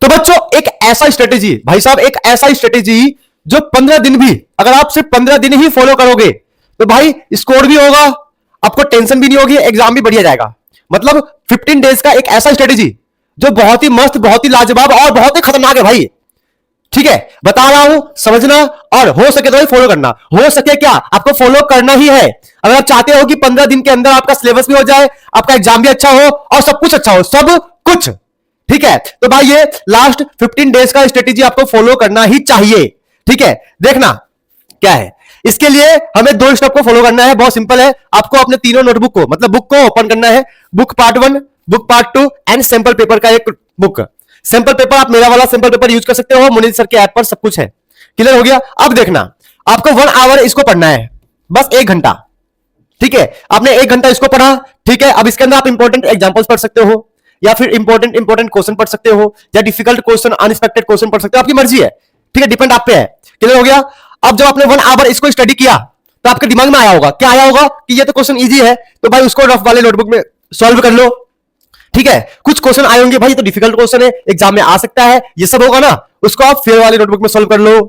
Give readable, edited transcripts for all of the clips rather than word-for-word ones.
तो बच्चों एक ऐसा स्ट्रेटेजी भाई साहब, एक ऐसा स्ट्रेटेजी जो 15 दिन भी, अगर आप सिर्फ 15 दिन ही फॉलो करोगे तो भाई स्कोर भी होगा, आपको टेंशन भी नहीं होगी, एग्जाम भी बढ़िया जाएगा। मतलब 15 डेज का एक ऐसा स्ट्रेटेजी जो बहुत ही मस्त, बहुत ही लाजवाब और बहुत ही खतरनाक है भाई। ठीक है, बता रहा हूं, समझना और हो सके तो भाई फॉलो करना। हो सके क्या, आपको फॉलो करना ही है। अगर आप चाहते हो कि 15 दिन के अंदर आपका सिलेबस भी हो जाए, आपका एग्जाम भी अच्छा हो और सब कुछ अच्छा हो, सब कुछ। ठीक है, तो भाई ये लास्ट 15 डेज का स्ट्रेटेजी आपको फॉलो करना ही चाहिए। ठीक है, देखना क्या है। इसके लिए हमें 2 स्टेप को फॉलो करना है, बहुत सिंपल है। आपको अपने तीनों नोटबुक को, मतलब बुक को ओपन करना है। Book part 1, book part 2 and sample paper का एक बुक। सैंपल पेपर आप मेरा वाला सैंपल पेपर यूज कर सकते हो, मुनीर सर के ऐप पर सब कुछ है। क्लियर हो गया। अब देखना, आपको 1 आवर इसको पढ़ना है, बस 1 घंटा। ठीक है, आपने 1 घंटा इसको पढ़ा। ठीक है, अब इसके अंदर आप इंपॉर्टेंट एग्जांपल्स पढ़ सकते हो, या फिर इंपॉर्टेंट क्वेश्चन पढ़ सकते हो, या डिफिकल्ट क्वेश्चन, अनएक्सपेक्टेड क्वेश्चन पढ़ सकते हो, आपकी मर्जी है। ठीक है, डिपेंड आप पे है। क्लियर हो गया। अब जब आपने 1 आवर इसको स्टडी किया तो आपके दिमाग में आया होगा, क्या आया होगा कि ये तो क्वेश्चन इजी है, तो भाई उसको रफ वाले नोटबुक में सॉल्व कर लो। ठीक है, कुछ क्वेश्चन आए होंगे भाई, तो डिफिकल्ट क्वेश्चन है, एग्जाम में आ सकता है, ये सब होगा ना, उसको आप फेयर वाले नोटबुक में सॉल्व कर लो।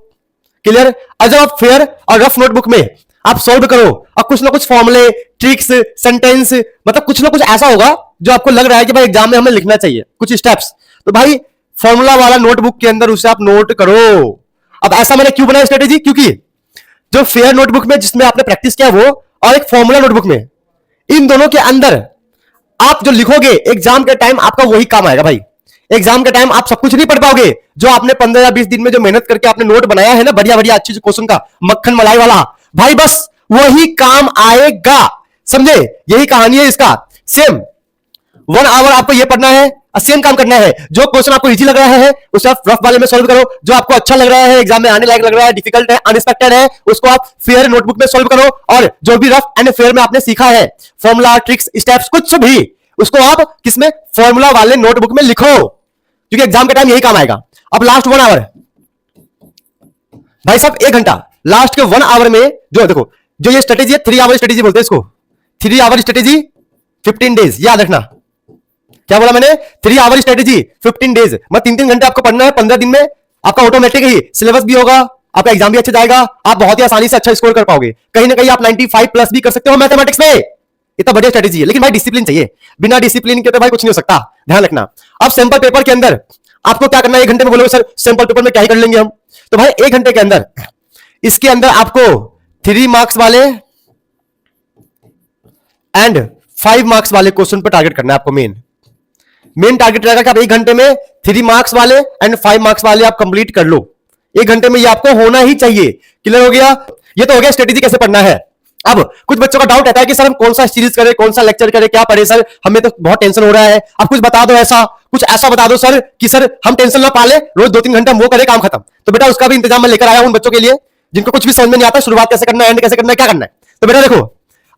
क्लियर। और जब आप फेयर और रफ नोटबुक में आप सॉल्व करो और कुछ ना कुछ फॉर्मूले, ट्रिक्स, सेंटेंस, मतलब कुछ ना कुछ ऐसा होगा जो आपको लग रहा है कि भाई एग्जाम में हमें लिखना चाहिए, कुछ स्टेप्स, तो भाई फॉर्मूला वाला नोटबुक के अंदर उसे आप नोट करो। अब ऐसा मैंने क्यों बनाया स्ट्रेटेजी, क्योंकि जो फेयर नोटबुक में जिसमें आपने प्रैक्टिस किया वो, और एक फॉर्मूला नोटबुक में, इन दोनों के अंदर आप जो लिखोगे एग्जाम के टाइम आपका वही काम आएगा भाई। एग्जाम के टाइम आप सब कुछ नहीं पढ़ पाओगे, जो आपने 15 या 20 दिन में जो मेहनत करके आपने नोट बनाया है ना, बढ़िया बढ़िया अच्छी क्वेश्चन का, मक्खन मलाई वाला, भाई बस वही काम आएगा। समझे, यही कहानी है इसका। सेम 1 आवर आपको ये पढ़ना है, सेम काम करना है। जो क्वेश्चन आपको इजी लग रहा है उसे आप रफ वाले में सॉल्व करो, जो आपको अच्छा लग रहा है, एग्जाम में आने लायक लग रहा है, डिफिकल्ट है, अनएक्सपेक्टेड है, उसको आप फेयर नोटबुक में सॉल्व करो। और जो भी रफ एंड फेयर में आपने सीखा है, फॉर्मूला, ट्रिक्स, स्टेप्स, कुछ भी, उसको आप किसमें, फॉर्मूला वाले नोटबुक में लिखो, क्योंकि एग्जाम के टाइम यही काम आएगा। अब लास्ट 1 आवर भाई साहब, 1 घंटा, लास्ट के 1 आवर में जो देखो, जो ये स्ट्रेटेजी है 3 आवर स्ट्रेटेजी बोलते हैं इसको, 3 आवर स्ट्रेटेजी 15 डेज, याद रखना। क्या बोला मैंने, 3 आवर स्ट्रेटेजी 15 डेज, मतलब 3-3 घंटे आपको पढ़ना है। 15 दिन में आपका ऑटोमेटिक ही सिलेबस भी होगा, आपका एग्जाम भी अच्छा जाएगा, आप बहुत ही आसानी से अच्छा स्कोर कर पाओगे। कहीं ना कहीं आप 95 प्लस भी कर सकते हो मैथमेटिक्स में। इतना बढ़िया स्ट्रेटेजी है, लेकिन भाई डिसिप्लिन चाहिए, बिना डिसिप्लिन के तो भाई कुछ नहीं हो सकता, ध्यान रखना। अब सैंपल पेपर के अंदर आपको क्या करना है, 1 घंटे में बोलोगे सर सैंपल पेपर में क्या ही कर लेंगे हम, तो भाई 1 घंटे के अंदर इसके अंदर आपको 3 मार्क्स वाले एंड 5 मार्क्स वाले क्वेश्चन पर टारगेट करना है आपको। मेन टारगेट रहेगा कि आप 1 घंटे में 3 मार्क्स वाले एंड 5 मार्क्स वाले आप कंप्लीट कर लो। 1 घंटे में ये आपको होना ही चाहिए। क्लियर हो गया। ये तो हो गया स्ट्रेटेजी कैसे पढ़ना है। अब कुछ बच्चों का डाउट रहता है कि सर हम कौन सा सीरीज करें, कौन सा लेक्चर करें, क्या पढ़े सर, हमें तो बहुत टेंशन हो रहा है, आप कुछ बता दो, ऐसा कुछ ऐसा बता दो सर कि सर हम टेंशन ना पाले, रोज 2-3 घंटे वो करें, काम खत्म। तो बेटा उसका भी इंतजाम मैं लेकर आया हूं उन बच्चों के लिए जिनको कुछ भी समझ में नहीं आता, शुरुआत कैसे करना है, एंड कैसे करना है, क्या करना है। तो बेटा देखो,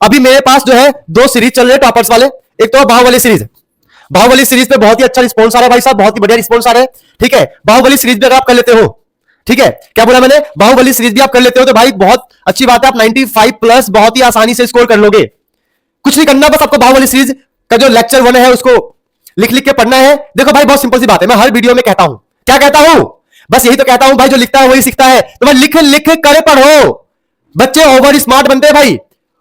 अभी मेरे पास जो है 2 सीरीज चल रहे हैं टॉपर्स वाले। एक तो बाहुबली सीरीज, बाहुबली सीरीज पे बहुत ही अच्छा रिस्पॉन्स आ रहा है भाई साहब, बहुत ही बढ़िया रिस्पॉन्स आ रहा है। ठीक है, बाहुबली सीरीज भी अगर आप कर लेते हो, ठीक है, क्या बोला मैंने, बाहुबली सीरीज भी आप कर लेते हो तो भाई बहुत अच्छी बात है, आप 95 प्लस बहुत ही आसानी से स्कोर कर लोगे। कुछ नहीं करना, बस आपको बाहुबली सीरीज का जो लेक्चर 1 है उसको लिख लिख के पढ़ना है। देखो भाई बहुत सिंपल सी बात है, मैं हर वीडियो में कहता हूं, क्या कहता हूं, बस यही तो कहता हूं भाई, जो लिखता है वही सीखता है। तो भाई लिख लिख कर पढ़ो। बच्चे ओवर स्मार्ट बनते हैं भाई,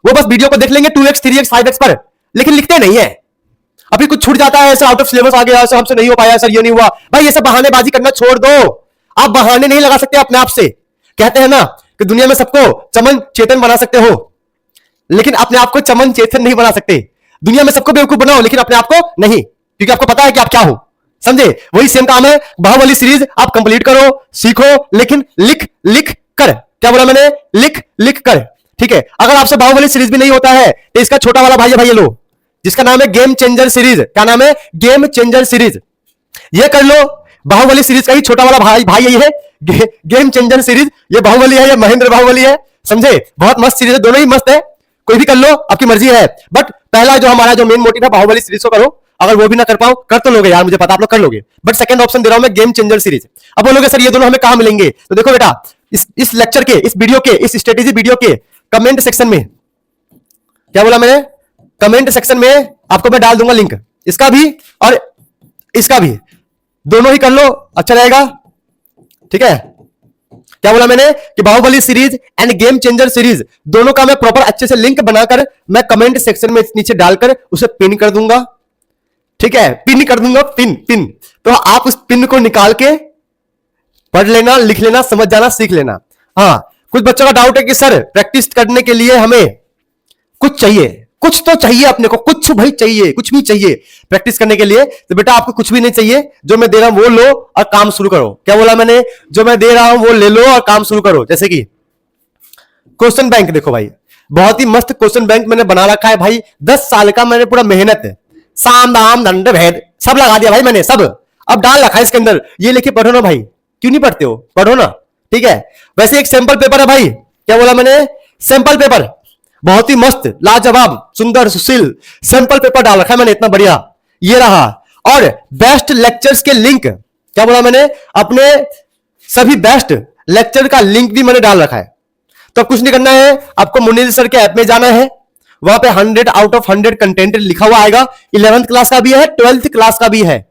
वो बस वीडियो को देख लेंगे 2x 3x 5x पर, लेकिन लिखते नहीं है। अभी कुछ छूट जाता है, सर आउट ऑफ सिलेबस आ गया, सर हमसे नहीं हो पाया, सर ये नहीं हुआ। भाई ये सब बहानेबाजी करना छोड़ दो, आप बहाने नहीं लगा सकते अपने आप से। कहते हैं ना कि दुनिया में सबको चमन चेतन बना सकते हो, लेकिन अपने आप को चमन चेतन नहीं बना सकते। दुनिया में सबको बेवकूफ बनाओ, लेकिन अपने आप को नहीं, क्योंकि आपको पता है कि आप क्या हो। समझे, वही सेम काम है। बाहुबली सीरीज आप कंप्लीट करो, सीखो, लेकिन लिख लिख कर। क्या बोला मैंने, लिख लिख कर। ठीक है, अगर आपसे बाहुबली सीरीज भी नहीं होता है तो इसका छोटा वाला भाई है भाई, ये लो, जिसका नाम है गेम चेंजर सीरीज। क्या नाम है, गेम चेंजर सीरीज, ये कर लो। बाहुबली सीरीज का ही छोटा वाला भाई यही है, गेम चेंजर सीरीज। ये बाहुबली है, ये महेंद्र बाहुबली है। समझे, बहुत मस्त सीरीज है, दोनों ही मस्त है, कोई भी कर लो, आपकी मर्जी है। बट पहला जो हमारा जो मेन मोटिव है बाहुबली सीरीज को करो। अगर वो भी ना कर पाओ, कर तो लोगे यार, मुझे पता आप लोग कर लोगे, बट सेकंड ऑप्शन दे रहा हूं मैं, गेम चेंजर सीरीज। अब बोलोगे सर ये दोनों हमें कहां मिलेंगे, तो देखो बेटा, इस लेक्चर के, इस वीडियो के, इस स्ट्रेटेजी वीडियो के कमेंट सेक्शन में, क्या बोला मैंने, कमेंट सेक्शन में आपको मैं डाल दूंगा लिंक, इसका भी और इसका भी। दोनों ही कर लो, अच्छा रहेगा। ठीक है, क्या बोला मैंने कि Baahubali series and game changer series दोनों का मैं प्रॉपर अच्छे से लिंक बनाकर मैं कमेंट सेक्शन में नीचे डालकर उसे पिन कर दूंगा। ठीक है, पिन कर दूंगा, पिन पिन। तो आप उस पिन को निकाल के पढ़ लेना, लिख लेना, समझ जाना, सीख लेना। हाँ, कुछ बच्चों का डाउट है कि सर प्रैक्टिस करने के लिए हमें कुछ चाहिए, कुछ तो चाहिए अपने को, कुछ भाई चाहिए, कुछ भी चाहिए प्रैक्टिस करने के लिए। तो बेटा आपको कुछ भी नहीं चाहिए, जो मैं दे रहा हूं वो लो और काम शुरू करो। क्या बोला मैंने? जो मैं दे रहा हूं वो ले लो और काम शुरू करो। जैसे कि क्वेश्चन बैंक देखो भाई, बहुत ही मस्त क्वेश्चन बैंक मैंने बना रखा है भाई। 10 साल का मैंने पूरा मेहनत है, साम दाम दंड भेद सब लगा दिया भाई मैंने, सब अब डाल रखा है इसके अंदर। ये लेके पढ़ो ना भाई, क्यों नहीं पढ़ते हो? पढ़ो ना। ठीक है, वैसे एक सैंपल पेपर है भाई। क्या बोला मैंने? सैंपल पेपर, बहुत ही मस्त, लाजवाब, सुंदर, सुशील सैंपल पेपर डाल रखा है मैंने, इतना बढ़िया। ये रहा, और बेस्ट लेक्चर्स के लिंक, क्या बोला मैंने? अपने सभी बेस्ट लेक्चर का लिंक भी मैंने डाल रखा है। तो कुछ नहीं करना है, आपको मुनील सर के ऐप में जाना है, वहां पे 100 आउट ऑफ 100 कंटेंट लिखा हुआ आएगा। 11th क्लास का भी है, 12th क्लास का भी है।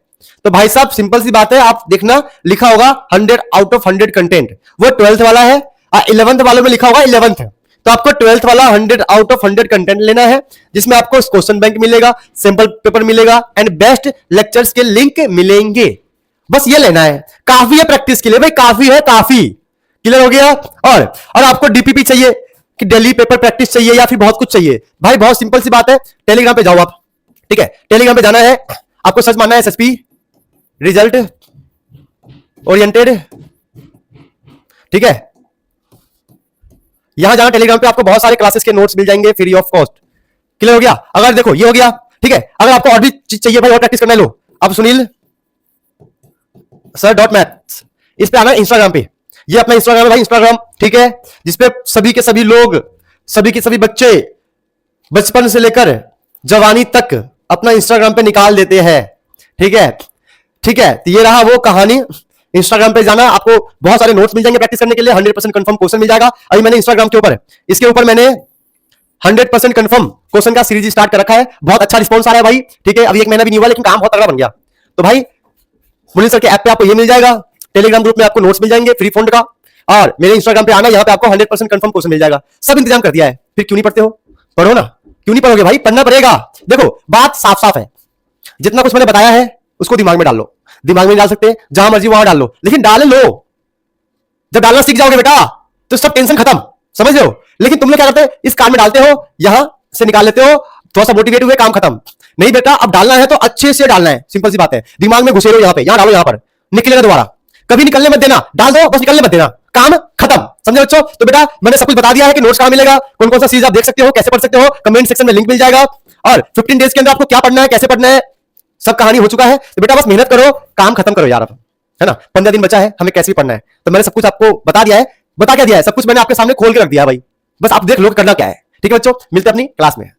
तो भाई साहब सिंपल सी बात है, आप देखना लिखा होगा 100 आउट ऑफ 100 कंटेंट, वो 12th वाला है। 11th वालों में लिखा होगा 11th, तो आपको 12th वाला 100 आउट ऑफ 100 कंटेंट लेना है, जिसमें आपको क्वेश्चन बैंक मिलेगा, सैंपल पेपर मिलेगा एंड बेस्ट लेक्चर्स के लिंक मिलेंगे। बस ये लेना है, काफी है प्रैक्टिस के लिए भाई, काफी है, काफी। क्लियर हो गया? और आपको डीपीपी चाहिए कि डेली पेपर प्रैक्टिस चाहिए या फिर बहुत कुछ चाहिए? भाई बहुत सिंपल सी बात है, टेलीग्राम पे जाओ आप। ठीक है, टेलीग्राम पे जाना है, आपको सर्च मारना है एसएसपी रिजल्ट ओरिएंटेड। ठीक है, यहां जाना टेलीग्राम पे, आपको बहुत सारे क्लासेस के नोट्स मिल जाएंगे फ्री ऑफ कॉस्ट। क्लियर हो गया? अगर देखो ये हो गया। ठीक है, अगर आपको और भी चीज चाहिए भाई और प्रैक्टिस करना है, लो आप सुनील सर .मैथ्स इस पे आना इंस्टाग्राम पे। ये अपना इंस्टाग्राम है भाई, इंस्टाग्राम। ठीक है, जिसपे सभी के सभी लोग, सभी के सभी बच्चे बचपन से लेकर जवानी तक अपना इंस्टाग्राम पे निकाल देते हैं। ठीक है, ठीक है, तो ये रहा वो कहानी। इंस्टाग्राम पे जाना, आपको बहुत सारे नोट्स मिल जाएंगे प्रैक्टिस करने के लिए, 100% कंफर्म क्वेश्चन मिल जाएगा। अभी मैंने इंस्टाग्राम के ऊपर, इसके ऊपर मैंने 100% कंफर्म क्वेश्चन का सीरीज स्टार्ट कर रखा है। बहुत अच्छा रिस्पॉन्स आ रहा है भाई। ठीक है, अभी 1 महीना भी नहीं हुआ लेकिन काम बहुत तगड़ा बन गया। तो भाई मुनील सर के ऐप पे आपको ये मिल जाएगा, टेलीग्राम ग्रुप में आपको नोट्स मिल जाएंगे फ्री फंड का, और मेरे इंस्टाग्राम पे आना, यहाँ पे आपको 100% कंफर्म क्वेश्चन मिल जाएगा। सब इंतजाम कर दिया है, फिर क्यों नहीं पढ़ते हो? पढ़ो ना। क्यों नहीं पढ़ोगे भाई? पढ़ना पड़ेगा। देखो बात साफ साफ है, जितना कुछ मैंने बताया है उसको दिमाग में डाल लो। दिमाग में डाल सकते, जहां मर्जी वहां डाल लो, लेकिन डाल लो। जब डालना सीख जाओगे बेटा तो सब टेंशन खत्म, समझ रहे हो? लेकिन तुम लोग क्या करते, इस कार्ड में डालते हो, यहां से निकाल लेते हो, थोड़ा सा मोटिवेट हुए, काम खत्म। नहीं बेटा, अब डालना है तो अच्छे से डालना है, सिंपल सी बात है। दिमाग में घुसे रहो, यहां पे, यहां डालो, यहां पर निकलेगा दोबारा, कभी निकलने मत देना। डाल दो बस, निकलने मत देना, काम खत्म। समझे बच्चों? तो बेटा मैंने सब कुछ बता दिया है कि नोट्स कहां मिलेगा, कौन कौन सा चीज आप देख सकते हो, कैसे पढ़ सकते हो, कमेंट सेक्शन में लिंक मिल जाएगा, और 15 डेज के अंदर आपको क्या पढ़ना है, कैसे पढ़ना है, सब कहानी हो चुका है। तो बेटा बस मेहनत करो, काम खत्म करो यार, अब है ना। 15 दिन बचा है, हमें कैसे पढ़ना है, तो मैंने सब कुछ आपको बता दिया है। बता क्या दिया है? सब कुछ मैंने आपके सामने खोल के रख दिया है भाई, बस आप देख लो करना क्या है। ठीक है बच्चों, मिलते हैं अपनी क्लास में।